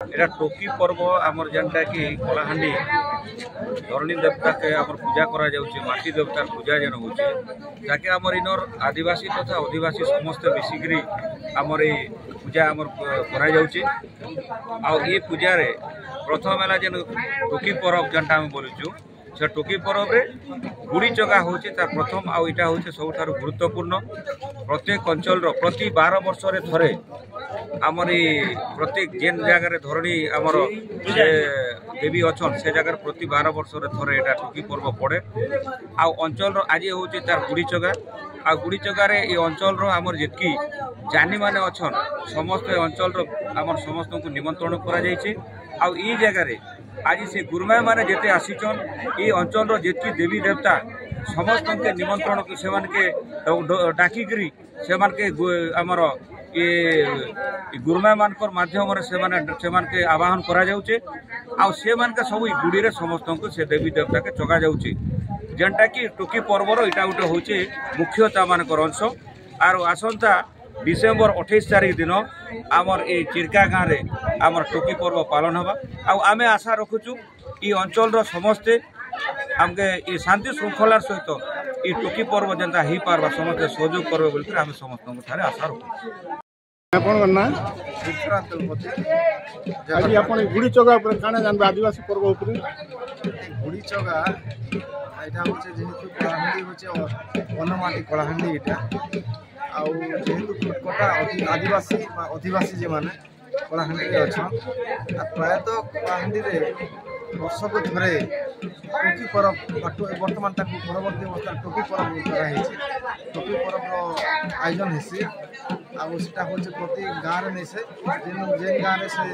এটা টকি পর্ব আমার যেটা কি কলাহান্ডি ধরণী দেবতাকে আমার পূজা করা যাচ্ছে, মাটি দেবতার পূজা যেন হচ্ছে, যাকে আমার ইনর আদিবাসী তথা অধিবাসী সমস্তে মিশিকি আমার এই পূজা আমার করা যাচ্ছে। এই পূজারে প্রথম এলা যেন টকি পরব যেটা আমি বলুছু, সে টকি পরবে গুড়ি চগা হচ্ছে তার প্রথম। এটা হচ্ছে সবুঠার গুরুত্বপূর্ণ। প্রত্যেক অঞ্চলর প্রতি 12 বর্ষরে থরে আমার এই প্রত্যেক যেন জায়গায় ধরণী আমার সে দেবী অছন সে জায়গার প্রতি 12 বর্ষরে থরে এটা টকি পর্ব পড়ে। অঞ্চলর আজ হচ্ছে তার গুড়ি চগা। গুড়ি চগারে এই অঞ্চলর আমার যেতকি জানি মানে অছন সমস্ত অঞ্চলর আমার সমস্ত নিমন্ত্রণ করা যাইছে। এই জায়গায় আজ সে গুরুমায় মানে যেতে আসিছন এই অঞ্চলর যেতকি দেবী দেবতা সমস্তকে নিমন্ত্রণ সেমানকে ডাকিকি সেমানকে আমার গুরুমায় মানকর মাধ্যমে সেমানকে আবাহন করা যাচ্ছে। সেমানকে সব গুড়িরে সমস্তকে সে দেবী দেবতাকে চগা যাচ্ছে, যেটা কি টকি পর্বর এটা গোটে হচ্ছে মুখ্য তা মানকর অংশ। আর আসন্তা ডিসেম্বর 28 তারিখ দিন আমার এই চিরকা গাঁরে আমার টকি পর্ব পালন হবা। আমি আশা রাখুছু এই অঞ্চলর সমস্তে আমাকে এই শান্তি শৃঙ্খলার সহিত এই টকি পর্ব যেটা হয়ে পারবা সমস্তে সহযোগ করবে বলি আমি সমস্ত ঠারে আশা রাখুছি। ଆପଣଙ୍କ ନାଁ? ଆଜି ଆପଣ ଗୁଡ଼ି ଚଗା ଉପରେ କାଣା ଜାଣିବେ ଆଦିବାସୀ ପର୍ବ ଉପରେ? ଗୁଡ଼ି ଚଗା এটা হচ্ছে যেহেতু কলাহান্ডি হচ্ছে বনমাটি কলাহান্ডি এটা যেহেতু কটা আদিবাসী বা অধিবাসী যে মানে কলাহান্ডিরে অছন প্রায়তঃ কলাহান্ডিরে বর্ষক ধরে টকি পরব বর্তমান তাকে পরবর্তী অবস্থায় টকি পরব করা হয়েছে। টকি পরবর আয়োজন হয়েছে সেটা হচ্ছে প্রতি গাঁরে নেছে যেন গাঁরে সে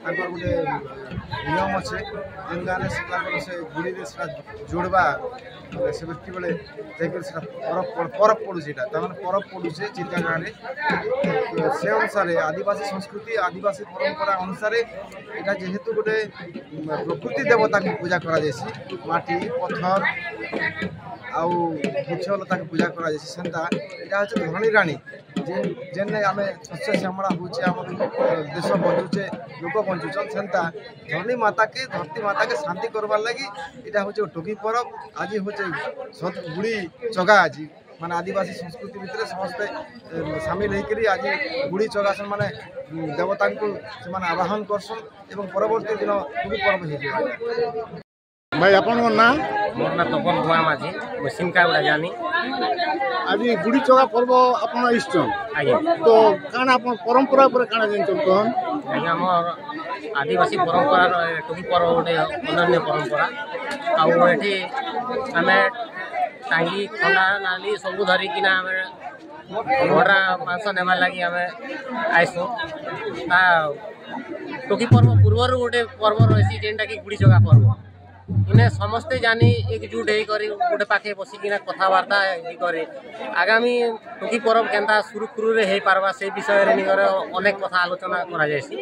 তাঁর গোটে নিয়ম আছে, যেন গাঁরে সে তাঁর সে গুড়িরে সেটা যোড়বা সে বেলে যাইকি সেটা পরব পড়ুছে। এটা তার মানে পরব পড়ুছে চিরকা গাঁরে। সে অনুসারে আদিবাসী সংস্কৃতি আদিবাসী পরম্পরা অনুসারে এটা যেহেতু গোটে প্রকৃতি দেবতাকে পূজা করা যাইছে, মাটি পথর বৃক্ষলতাকে পূজা করা যাইছে, সেটা এটা হচ্ছে ধরণী রানী যেন আমি শস্য শ্যামলা হচ্ছে আমার দেশ বঞ্চুছে লোক বঞ্চুছন, সেটা ধরণী মাতাকে ধরতী মাতাকে শান্তি করবার লাগি এটা হচ্ছে টকি পরব। আজ হচ্ছে গুড়ি চগা আজ মানে আদিবাসী সংস্কৃতি ভিতরে সমস্তে সামিল হয়েকি আজ গুড়ি চগাসন মানে দেবতাଙ୍କୁ ସେମାନେ আবাহন করছন এবং পরবর্তী দিন টুকি পর্ব হয়ে যাবে। ভাই ଆପଣଙ୍କ ନାଁ? ମୋର ନାଁ ତପନ ଭୁଆ ମାଝୀ, ମୁଁ ସିମକାଗୁଡ଼ା ଜାନି। ଆଜି ଗୁଡ଼ି ଚଗା ପର୍ବ ଆପଣ ଆସିଛନ୍, ଆଜ୍ଞା ତ କାଣା ଆପଣ ପରମ୍ପରା ଉପରେ କାଣା ଜାଣିଛନ୍ କହନ୍? ଆଜ୍ଞା ଆମର ଆଦିବାସୀ ପରମ୍ପରାର ଟୁକି ପର୍ବ ଗୋଟେ ଅନନ୍ୟ ପରମ୍ପରା। ଏଠି ଆମେ ଟାଙ୍ଗି ଖଣ୍ଡା ନାଲି ସବୁ ଧରିକିନା ଆମେ ଘୋଡ଼ା ମାଂସ ନେବାର୍ ଲାଗି ଆମେ ଆଇସୁଁ। ତା ଟୁକି ପର୍ବ ପୂର୍ବରୁ ଗୋଟେ ପର୍ବ ରହିଛି ଯେନ୍ଟାକି ଗୁଡ଼ି ଚଗା ପର୍ବ। ଇନେ ସମସ୍ତେ ଜାନି ଏକଜୁଟ ହେଇକରି ଗୋଟେ ପାଖେ ବସିକିନା କଥାବାର୍ତ୍ତା ହେଇକରି ଆଗାମୀ ଟୁକି ପର୍ବ କେନ୍ତା ସୁରୁଖୁରୁରେ ହେଇପାରବା ସେ ବିଷୟରେ ଅନେକ କଥା ଆଲୋଚନା କରାଯାଏସି।